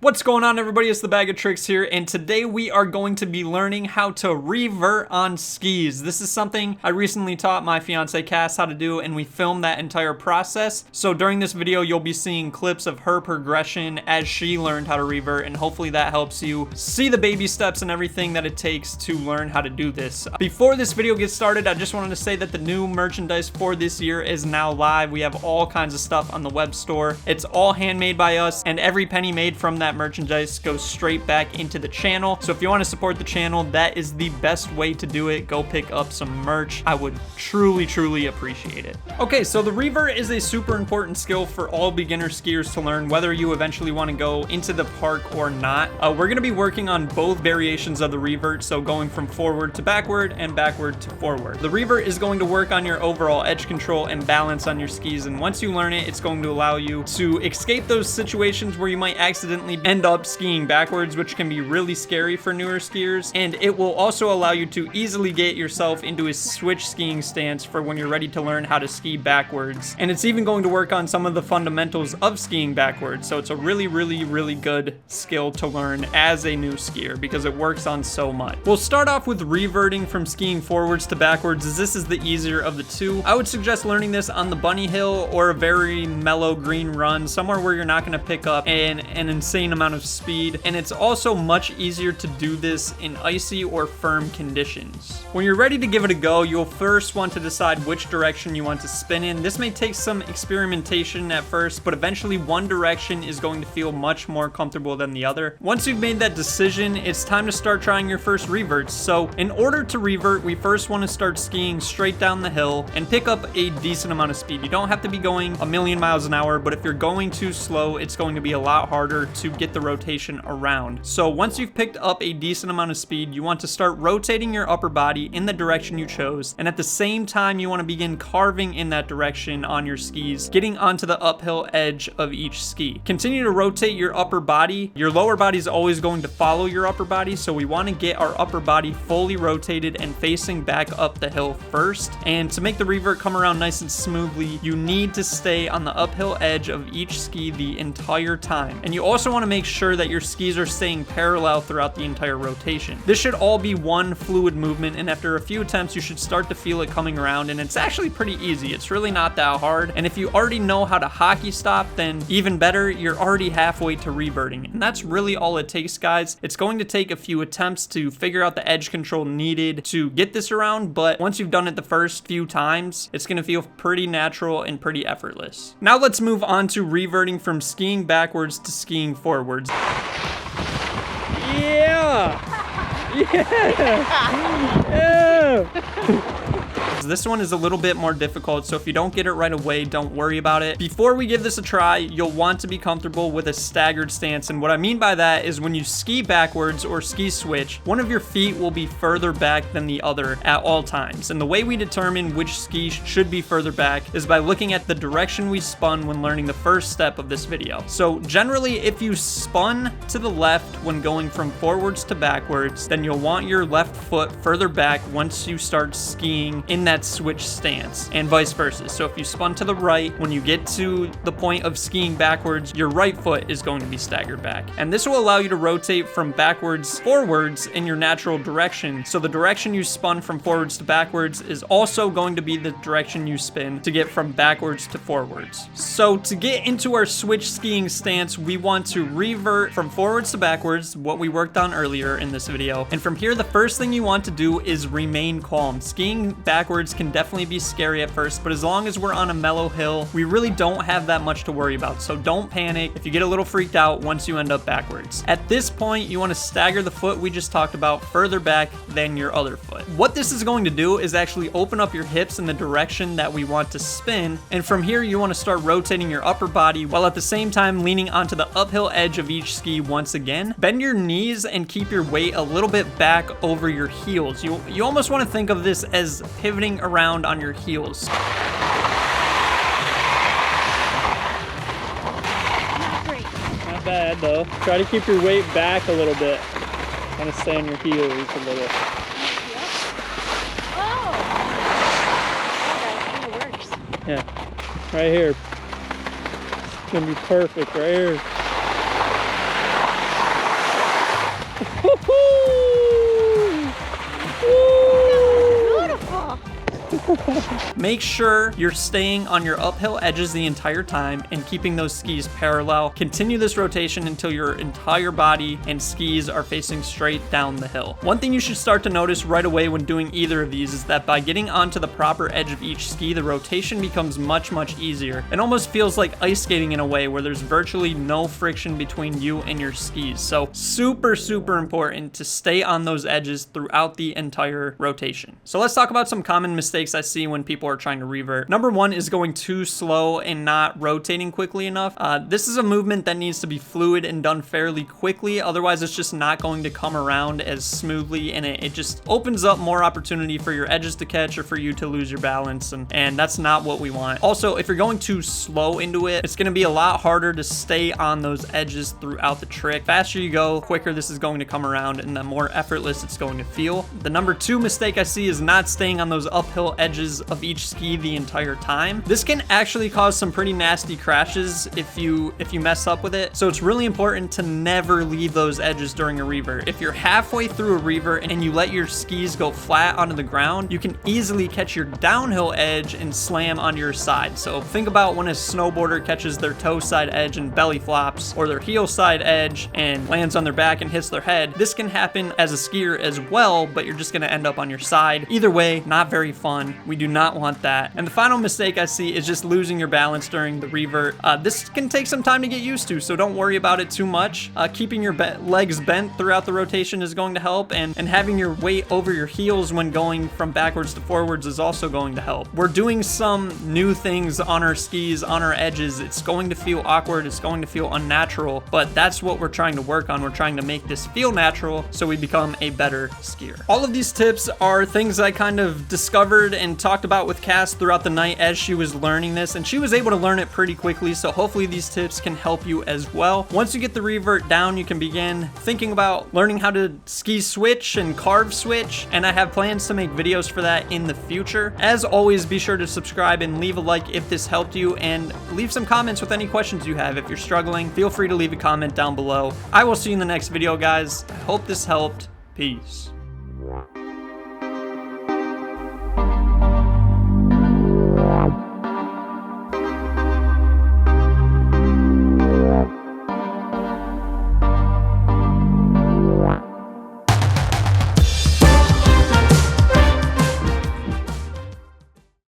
What's going on, everybody? It's the Bag of Tricks here, and today we are going to be learning how to revert on skis. This is something I recently taught my fiance Cass how to do, and we filmed that entire process. So during this video, you'll be seeing clips of her progression as she learned how to revert, and hopefully that helps you see the baby steps and everything that it takes to learn how to do this. Before this video gets started, I just wanted to say that the new merchandise for this year is now live. We have all kinds of stuff on the web store. It's all handmade by us, and every penny made from that merchandise goes straight back into the channel. So if you want to support the channel, that is the best way to do it. Go pick up some merch. I would truly appreciate it. Okay, so the revert is a super important skill for all beginner skiers to learn, whether you eventually want to go into the park or not. We're going to be working on both variations of the revert, so going from forward to backward and backward to forward. The revert is going to work on your overall edge control and balance on your skis, and once you learn it, it's going to allow you to escape those situations where you might accidentally end up skiing backwards, which can be really scary for newer skiers, and it will also allow you to easily get yourself into a switch skiing stance for when you're ready to learn how to ski backwards. And it's even going to work on some of the fundamentals of skiing backwards, so it's a really good skill to learn as a new skier because it works on so much. We'll start off with reverting from skiing forwards to backwards, as this is the easier of the two. I would suggest learning this on the bunny hill or a very mellow green run, somewhere where you're not going to pick up an insane amount of speed, and it's also much easier to do this in icy or firm conditions. When you're ready to give it a go, you'll first want to decide which direction you want to spin in. This may take some experimentation at first, but eventually one direction is going to feel much more comfortable than the other. Once you've made that decision, it's time to start trying your first reverts. So in order to revert, we first want to start skiing straight down the hill and pick up a decent amount of speed. You don't have to be going a million miles an hour, but if you're going too slow, it's going to be a lot harder to get the rotation around. So once you've picked up a decent amount of speed, you want to start rotating your upper body in the direction you chose, and at the same time you want to begin carving in that direction on your skis, getting onto the uphill edge of each ski. Continue to rotate your upper body. Your lower body is always going to follow your upper body, so we want to get our upper body fully rotated and facing back up the hill first. And to make the revert come around nice and smoothly, you need to stay on the uphill edge of each ski the entire time. And you also want to make sure that your skis are staying parallel throughout the entire rotation. This should all be one fluid movement, and after a few attempts you should start to feel it coming around, and it's actually pretty easy. It's really not that hard, and if you already know how to hockey stop, then even better, you're already halfway to reverting. And that's really all it takes, guys. It's going to take a few attempts to figure out the edge control needed to get this around, but once you've done it the first few times, it's going to feel pretty natural and pretty effortless. Now let's move on to reverting from skiing backwards to skiing forwards. Yeah! This one is a little bit more difficult, so if you don't get it right away, don't worry about it. Before we give this a try, you'll want to be comfortable with a staggered stance, and what I mean by that is when you ski backwards or ski switch, one of your feet will be further back than the other at all times. And the way we determine which ski should be further back is by looking at the direction we spun when learning the first step of this video. So generally, if you spun to the left when going from forwards to backwards, then you'll want your left foot further back once you start skiing in that switch stance, and vice versa. So if you spun to the right, when you get to the point of skiing backwards, your right foot is going to be staggered back. And this will allow you to rotate from backwards forwards in your natural direction. So the direction you spun from forwards to backwards is also going to be the direction you spin to get from backwards to forwards. So to get into our switch skiing stance, we want to revert from forwards to backwards, what we worked on earlier in this video. And from here, the first thing you want to do is remain calm. Skiing backwards can definitely be scary at first, but as long as we're on a mellow hill, we really don't have that much to worry about. So don't panic if you get a little freaked out once you end up backwards. At this point, you want to stagger the foot we just talked about further back than your other foot. What this is going to do is actually open up your hips in the direction that we want to spin, and from here you want to start rotating your upper body while at the same time leaning onto the uphill edge of each ski once again. Bend your knees and keep your weight a little bit back over your heels. You almost want to think of this as pivoting around on your heels. Not bad though. Try to keep your weight back a little bit. Kind of stay on your heels a little. Yep. Oh! That kind of works. Yeah, right here. It's gonna be perfect right here. Make sure you're staying on your uphill edges the entire time and keeping those skis parallel. Continue this rotation until your entire body and skis are facing straight down the hill. One thing you should start to notice right away when doing either of these is that by getting onto the proper edge of each ski, the rotation becomes much easier. It almost feels like ice skating in a way where there's virtually no friction between you and your skis. So super important to stay on those edges throughout the entire rotation. So let's talk about some common mistakes I see when people are trying to revert. Number one is going too slow and not rotating quickly enough. This is a movement that needs to be fluid and done fairly quickly. Otherwise, it's just not going to come around as smoothly, and it just opens up more opportunity for your edges to catch or for you to lose your balance, and that's not what we want. Also, if you're going too slow into it, it's going to be a lot harder to stay on those edges throughout the trick. Faster you go, quicker this is going to come around, and the more effortless it's going to feel. The number two mistake I see is not staying on those uphill edges of each ski the entire time. This can actually cause some pretty nasty crashes if you mess up with it. So it's really important to never leave those edges during a revert. If you're halfway through a revert and you let your skis go flat onto the ground, you can easily catch your downhill edge and slam on your side. So think about when a snowboarder catches their toe side edge and belly flops, or their heel side edge and lands on their back and hits their head. This can happen as a skier as well, but you're just going to end up on your side. Either way, not very fun. We do not want that. And the final mistake I see is just losing your balance during the revert. This can take some time to get used to, so don't worry about it too much. Keeping your legs bent throughout the rotation is going to help, and having your weight over your heels when going from backwards to forwards is also going to help. We're doing some new things on our skis, on our edges. It's going to feel awkward, it's going to feel unnatural, but that's what we're trying to work on. We're trying to make this feel natural so we become a better skier. All of these tips are things I kind of discovered and talked about with Cass throughout the night as she was learning this, and she was able to learn it pretty quickly, so hopefully these tips can help you as well. Once you get the revert down, you can begin thinking about learning how to ski switch and carve switch, and I have plans to make videos for that in the future. As always, be sure to subscribe and leave a like if this helped you, and leave some comments with any questions you have. If you're struggling, feel free to leave a comment down below. I will see you in the next video, guys. I hope this helped. Peace.